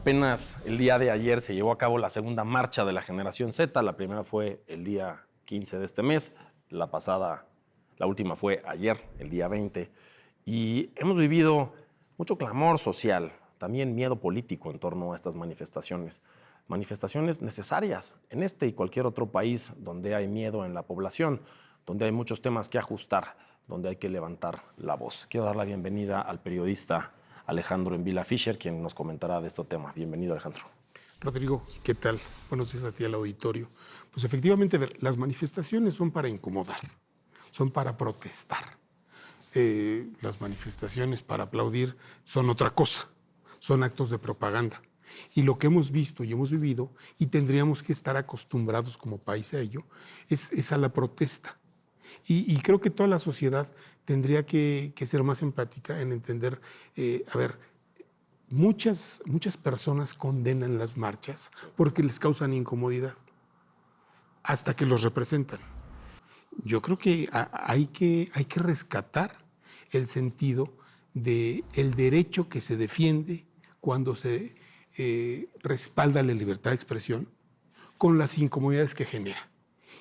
Apenas el día de ayer se llevó a cabo la segunda marcha de la Generación Z. La primera fue el día 15 de este mes, la última fue ayer, el día 20. Y hemos vivido mucho clamor social, también miedo político en torno a estas manifestaciones. Manifestaciones necesarias en este y cualquier otro país donde hay miedo en la población, donde hay muchos temas que ajustar, donde hay que levantar la voz. Quiero dar la bienvenida al periodista Alejandro Envila Fischer, quien nos comentará de este tema. Bienvenido, Alejandro. Rodrigo, ¿qué tal? Buenos días a ti, al auditorio. Pues efectivamente, las manifestaciones son para incomodar, son para protestar. Las manifestaciones para aplaudir son otra cosa, son actos de propaganda. Y lo que hemos visto y hemos vivido, y tendríamos que estar acostumbrados como país a ello, es a la protesta. Y creo que toda la sociedad tendría que ser más empática en entender, muchas personas condenan las marchas porque les causan incomodidad, hasta que los representan. Yo creo que hay que rescatar el sentido del derecho que se defiende cuando se respalda la libertad de expresión con las incomodidades que genera.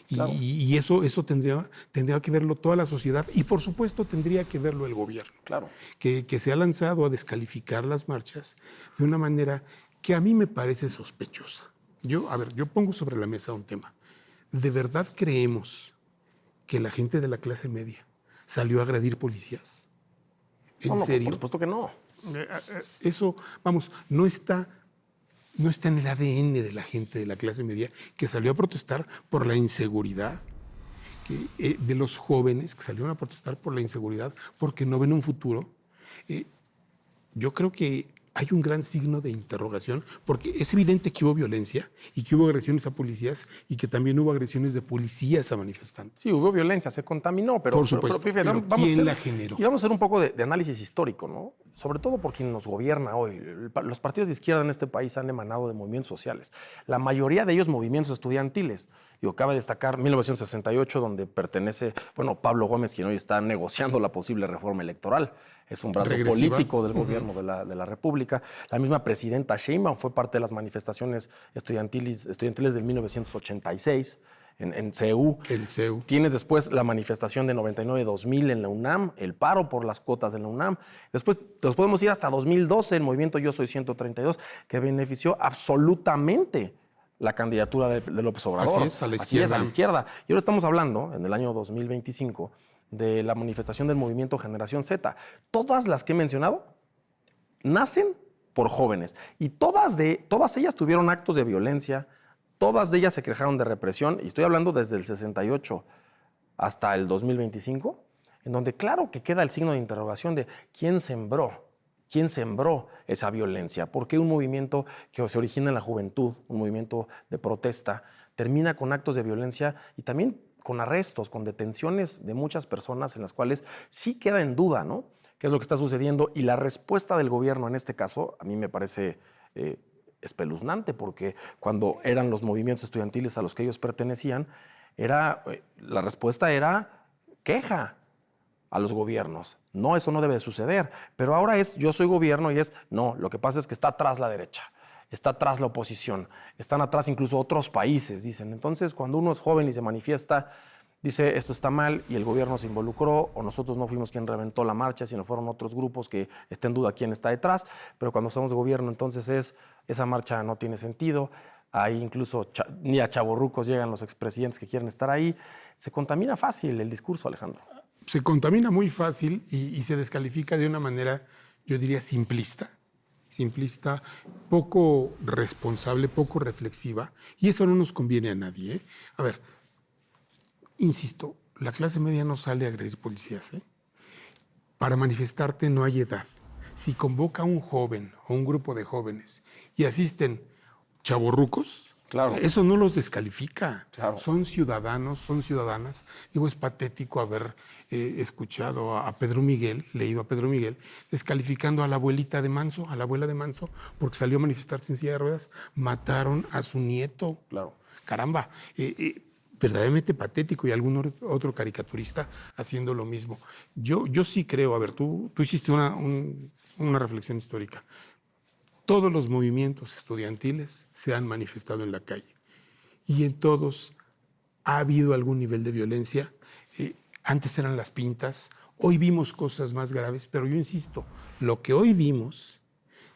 Claro. Y eso tendría que verlo toda la sociedad y, por supuesto, tendría que verlo el gobierno. Claro. Que se ha lanzado a descalificar las marchas de una manera que a mí me parece sospechosa. Yo pongo sobre la mesa un tema. ¿De verdad creemos que la gente de la clase media salió a agredir policías? ¿En serio? Por supuesto que no. Eso, no está en el ADN de la gente de la clase media que salió a protestar por la inseguridad, de los jóvenes que salieron a protestar por la inseguridad porque no ven un futuro. Yo creo que hay un gran signo de interrogación porque es evidente que hubo violencia y que hubo agresiones a policías y que también hubo agresiones de policías a manifestantes. Sí, hubo violencia, se contaminó, pero... Por supuesto, pero ¿quién la generó? Y vamos a hacer un poco de análisis histórico, ¿no? Sobre todo por quien nos gobierna hoy. Los partidos de izquierda en este país han emanado de movimientos sociales. La mayoría de ellos movimientos estudiantiles. Cabe destacar 1968, donde pertenece, Pablo Gómez, quien hoy está negociando la posible reforma electoral. Es un brazo político del gobierno de la República. La misma presidenta Sheinbaum fue parte de las manifestaciones estudiantiles del 1986 en CEU. El CEU. Tienes después la manifestación de 99-2000 en la UNAM, el paro por las cuotas de la UNAM. Después nos podemos ir hasta 2012, el movimiento Yo Soy 132, que benefició absolutamente la candidatura de López Obrador. Así es, a la izquierda. Y ahora estamos hablando, en el año 2025, de la manifestación del movimiento Generación Z. Todas las que he mencionado nacen por jóvenes. Y todas ellas tuvieron actos de violencia, todas ellas se quejaron de represión, y estoy hablando desde el 68 hasta el 2025, en donde claro que queda el signo de interrogación de quién sembró esa violencia. ¿Por qué un movimiento que se origina en la juventud, un movimiento de protesta, termina con actos de violencia y también con arrestos, con detenciones de muchas personas en las cuales sí queda en duda, ¿no? ¿Qué es lo que está sucediendo? Y la respuesta del gobierno en este caso a mí me parece espeluznante, porque cuando eran los movimientos estudiantiles a los que ellos pertenecían, la respuesta era queja a los gobiernos. No, eso no debe suceder. Pero ahora yo soy gobierno y no, lo que pasa es que está atrás la derecha, está atrás la oposición, están atrás incluso otros países, dicen. Entonces, cuando uno es joven y se manifiesta, dice esto está mal y el gobierno se involucró o nosotros no fuimos quien reventó la marcha, sino fueron otros grupos que está en duda quién está detrás. Pero cuando somos gobierno, entonces esa marcha no tiene sentido. Ahí incluso ni a chavorrucos llegan los expresidentes que quieren estar ahí. Se contamina fácil el discurso, Alejandro. Se contamina muy fácil y se descalifica de una manera, yo diría, simplista, poco responsable, poco reflexiva, y eso no nos conviene a nadie, ¿eh? A ver, insisto, la clase media no sale a agredir policías, ¿eh? Para manifestarte no hay edad. Si convoca a un joven o un grupo de jóvenes y asisten chavorrucos, claro, eso no los descalifica. Claro. Son ciudadanos, son ciudadanas. Digo, es patético haber escuchado a Pedro Miguel, leído a Pedro Miguel, descalificando a la abuelita de Manso, a la abuela de Manso, porque salió a manifestarse en silla de ruedas. Mataron a su nieto. Claro. Caramba. Verdaderamente patético, y algún otro caricaturista haciendo lo mismo. Yo sí creo, a ver, tú hiciste una reflexión histórica. Todos los movimientos estudiantiles se han manifestado en la calle y en todos ha habido algún nivel de violencia. Antes eran las pintas, hoy vimos cosas más graves, pero yo insisto, lo que hoy vimos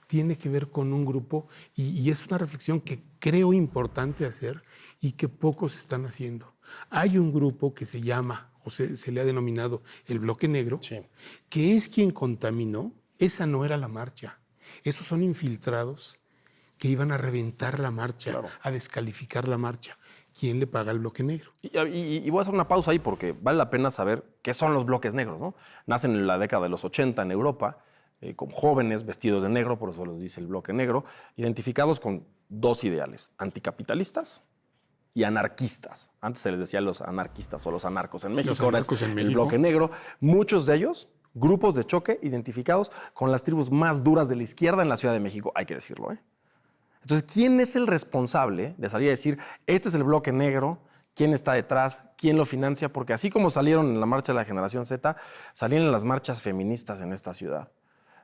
tiene que ver con un grupo y es una reflexión que creo importante hacer y que pocos están haciendo. Hay un grupo que se llama, o se le ha denominado el Bloque Negro, Sí. que es quien contaminó. Esa no era la marcha. Esos son infiltrados que iban a reventar la marcha, Claro. a descalificar la marcha. ¿Quién le paga al Bloque Negro? Y voy a hacer una pausa ahí porque vale la pena saber qué son los bloques negros, ¿no? Nacen en la década de los 80 en Europa, con jóvenes vestidos de negro, por eso les dice el bloque negro, identificados con dos ideales, anticapitalistas y anarquistas. Antes se les decía los anarquistas o los anarcos en México, ahora es el México. bloque negro. Muchos de ellos, grupos de choque identificados con las tribus más duras de la izquierda en la Ciudad de México, hay que decirlo, ¿eh? Entonces, ¿quién es el responsable de salir a decir, este es el bloque negro, quién está detrás, quién lo financia? Porque así como salieron en la marcha de la Generación Z, salieron en las marchas feministas en esta ciudad.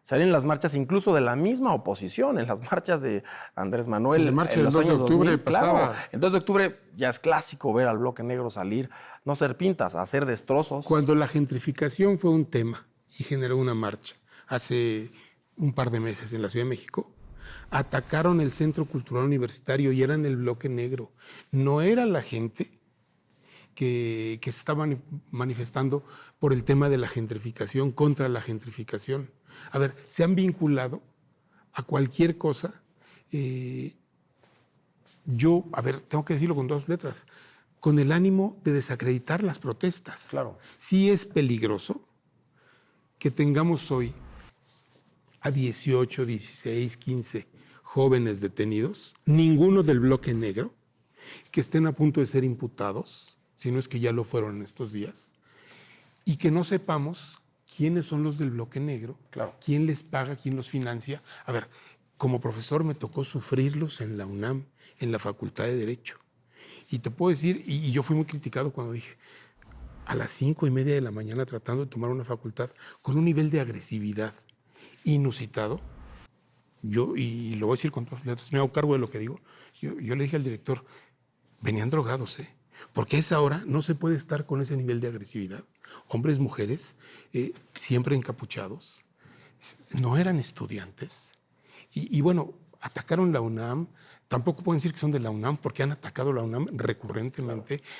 Salieron en las marchas incluso de la misma oposición, en las marchas de Andrés Manuel. La marcha en del los 2 de años octubre 2000, pasada. claro. El 2 de octubre ya es clásico ver al bloque negro salir, no ser pintas, hacer destrozos. Cuando la gentrificación fue un tema y generó una marcha hace un par de meses en la Ciudad de México, atacaron el Centro Cultural Universitario y eran el Bloque Negro. No era la gente que se estaba manifestando por el tema de la gentrificación, contra la gentrificación. A ver, se han vinculado a cualquier cosa. Yo, a ver, tengo que decirlo con dos letras, con el ánimo de desacreditar las protestas. Claro. Sí es peligroso que tengamos hoy a 18, 16, 15 jóvenes detenidos, ninguno del bloque negro, que estén a punto de ser imputados, si no es que ya lo fueron en estos días, y que no sepamos quiénes son los del bloque negro, Claro. quién les paga, quién los financia. A ver, como profesor me tocó sufrirlos en la UNAM, en la Facultad de Derecho. Y te puedo decir, y yo fui muy criticado cuando dije, a las 5:30 de la mañana tratando de tomar una facultad con un nivel de agresividad inusitado, yo, y lo voy a decir con todas las letras, me hago cargo de lo que digo, yo le dije al director, venían drogados, porque a esa hora no se puede estar con ese nivel de agresividad. Hombres, mujeres, siempre encapuchados, no eran estudiantes. Y bueno, atacaron la UNAM, tampoco pueden decir que son de la UNAM porque han atacado la UNAM recurrentemente. Claro.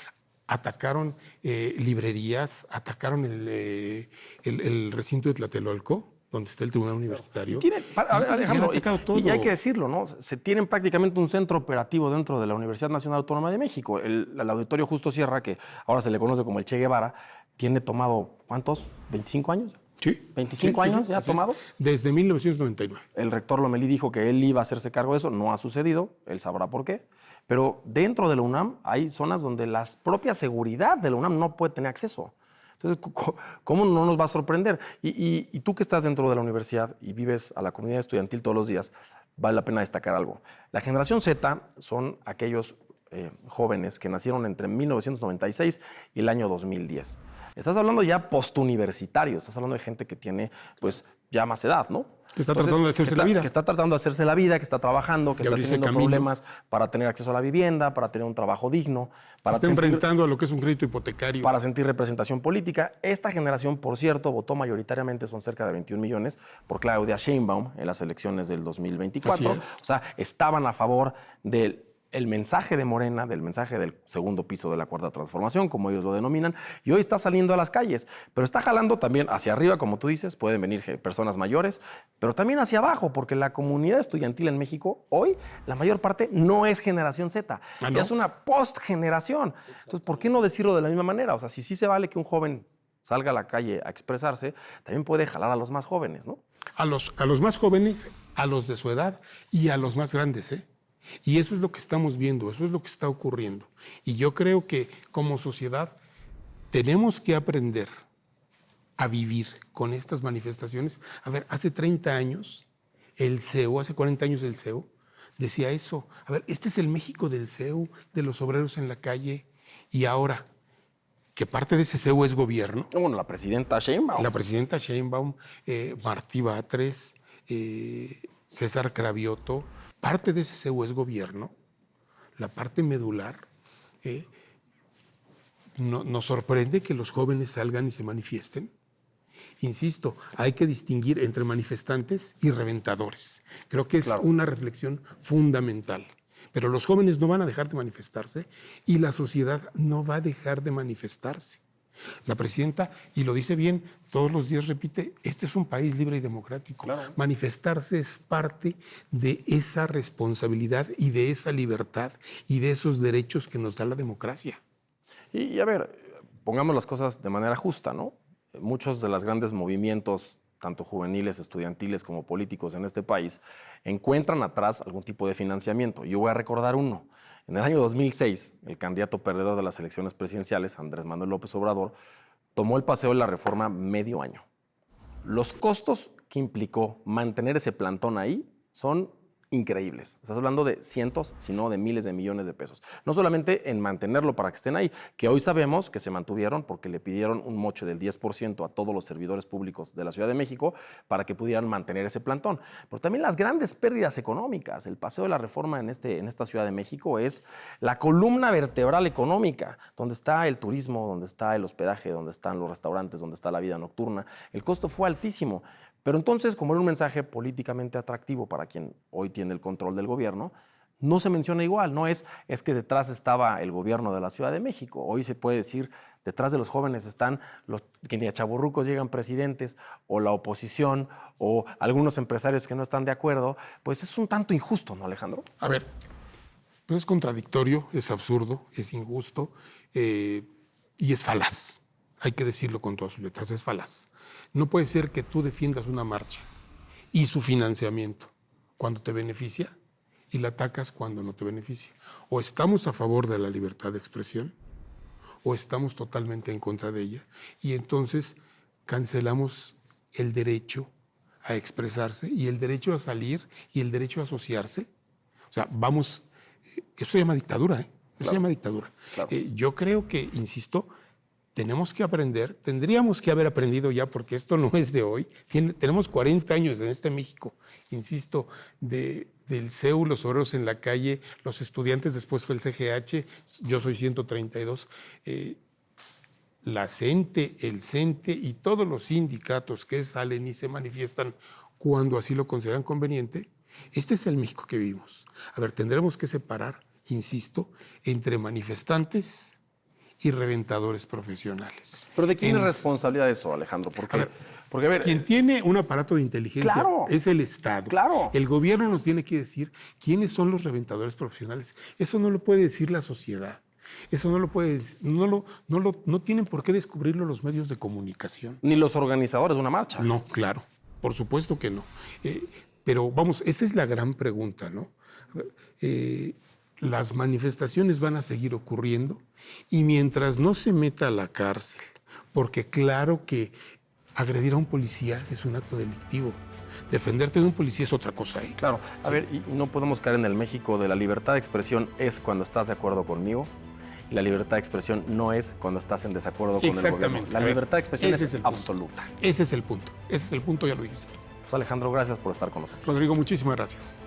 Atacaron librerías, atacaron el recinto de Tlatelolco, donde está el Tribunal Universitario. Y hay que decirlo, ¿no? Se tienen prácticamente un centro operativo dentro de la Universidad Nacional Autónoma de México. El Auditorio Justo Sierra, que ahora se le conoce como el Che Guevara, tiene tomado, ¿cuántos? ¿25 años? Sí. ¿25 años ya ha tomado? Desde 1999. El rector Lomelí dijo que él iba a hacerse cargo de eso. No ha sucedido, él sabrá por qué. Pero dentro de la UNAM hay zonas donde la propia seguridad de la UNAM no puede tener acceso. Entonces, ¿cómo no nos va a sorprender? Y tú que estás dentro de la universidad y vives a la comunidad estudiantil todos los días, vale la pena destacar algo. La generación Z son aquellos jóvenes que nacieron entre 1996 y el año 2010. Estás hablando ya postuniversitario, estás hablando de gente que tiene pues ya más edad, ¿no? Que está tratando de hacerse la vida. Que está tratando de hacerse la vida, que está trabajando, que está teniendo problemas para tener acceso a la vivienda, para tener un trabajo digno. Para está enfrentando a lo que es un crédito hipotecario. Para sentir representación política. Esta generación, por cierto, votó mayoritariamente, son cerca de 21 millones, por Claudia Sheinbaum en las elecciones del 2024. O sea, estaban a favor del mensaje de Morena, del mensaje del segundo piso de la Cuarta Transformación, como ellos lo denominan, y hoy está saliendo a las calles, pero está jalando también hacia arriba, como tú dices, pueden venir personas mayores, pero también hacia abajo, porque la comunidad estudiantil en México, hoy, la mayor parte no es generación Z, ya es una postgeneración. Entonces, ¿por qué no decirlo de la misma manera? O sea, si sí se vale que un joven salga a la calle a expresarse, también puede jalar a los más jóvenes, ¿no? A los más jóvenes, a los de su edad y a los más grandes, Y eso es lo que estamos viendo, eso es lo que está ocurriendo. Y yo creo que como sociedad tenemos que aprender a vivir con estas manifestaciones. A ver, hace 30 años el CEU, hace 40 años el CEU, decía eso. A ver, este es el México del CEU, de los obreros en la calle. Y ahora, que parte de ese CEU es gobierno. Bueno, la presidenta Sheinbaum. La presidenta Sheinbaum, Martí Batres, César Cravioto, parte de ese CEU es gobierno, la parte medular. Nos sorprende que los jóvenes salgan y se manifiesten. Insisto, hay que distinguir entre manifestantes y reventadores. Creo que es una reflexión fundamental. Pero los jóvenes no van a dejar de manifestarse y la sociedad no va a dejar de manifestarse. La presidenta, y lo dice bien, todos los días repite, este es un país libre y democrático. Claro. Manifestarse es parte de esa responsabilidad y de esa libertad y de esos derechos que nos da la democracia. Y a ver, pongamos las cosas de manera justa, ¿no? Muchos de los grandes movimientos, tanto juveniles, estudiantiles como políticos en este país, encuentran atrás algún tipo de financiamiento. Yo voy a recordar uno. En el año 2006, el candidato perdedor de las elecciones presidenciales, Andrés Manuel López Obrador, tomó el paseo de la Reforma medio año. Los costos que implicó mantener ese plantón ahí son increíbles. Estás hablando de cientos, si no de miles de millones de pesos. No solamente en mantenerlo para que estén ahí, que hoy sabemos que se mantuvieron porque le pidieron un moche del 10% a todos los servidores públicos de la Ciudad de México para que pudieran mantener ese plantón. Pero también las grandes pérdidas económicas. El Paseo de la Reforma en esta Ciudad de México es la columna vertebral económica, donde está el turismo, donde está el hospedaje, donde están los restaurantes, donde está la vida nocturna. El costo fue altísimo. Pero entonces, como era un mensaje políticamente atractivo para quien hoy tiene el control del gobierno, no se menciona igual. No es que detrás estaba el gobierno de la Ciudad de México. Hoy se puede decir, detrás de los jóvenes están los que ni a chavorrucos llegan presidentes, o la oposición, o algunos empresarios que no están de acuerdo. Pues es un tanto injusto, ¿no, Alejandro? A ver, pues es contradictorio, es absurdo, es injusto y es falaz. Hay que decirlo con todas sus letras, es falaz. No puede ser que tú defiendas una marcha y su financiamiento cuando te beneficia y la atacas cuando no te beneficia. O estamos a favor de la libertad de expresión o estamos totalmente en contra de ella y entonces cancelamos el derecho a expresarse y el derecho a salir y el derecho a asociarse. O sea, vamos, eso se llama dictadura, ¿eh? Eso se llama dictadura. Claro. Yo creo que, insisto, tenemos que aprender, tendríamos que haber aprendido ya, porque esto no es de hoy. Tenemos 40 años en este México, insisto, del CEU, los obreros en la calle, los estudiantes, después fue el CGH, yo soy 132, la CENTE, el CENTE y todos los sindicatos que salen y se manifiestan cuando así lo consideran conveniente. Este es el México que vivimos. A ver, tendremos que separar, insisto, entre manifestantes y reventadores profesionales. ¿Pero de quién es responsabilidad eso, Alejandro? Porque, a ver, quien tiene un aparato de inteligencia es el Estado. Claro. El gobierno nos tiene que decir quiénes son los reventadores profesionales. Eso no lo puede decir la sociedad. Eso no lo puede, no tienen por qué descubrirlo los medios de comunicación. Ni los organizadores de una marcha. No, claro, por supuesto que no. Pero vamos, esa es la gran pregunta, ¿no? Las manifestaciones van a seguir ocurriendo y mientras no se meta a la cárcel, porque claro que agredir a un policía es un acto delictivo. Defenderte de un policía es otra cosa. Claro. A ver, y no podemos caer en el México de la libertad de expresión es cuando estás de acuerdo conmigo y la libertad de expresión no es cuando estás en desacuerdo con el gobierno. Exactamente. La libertad de expresión es absoluta. Ese es el punto. Ese es el punto, ya lo dijiste tú. Pues Alejandro, gracias por estar con nosotros. Rodrigo, muchísimas gracias.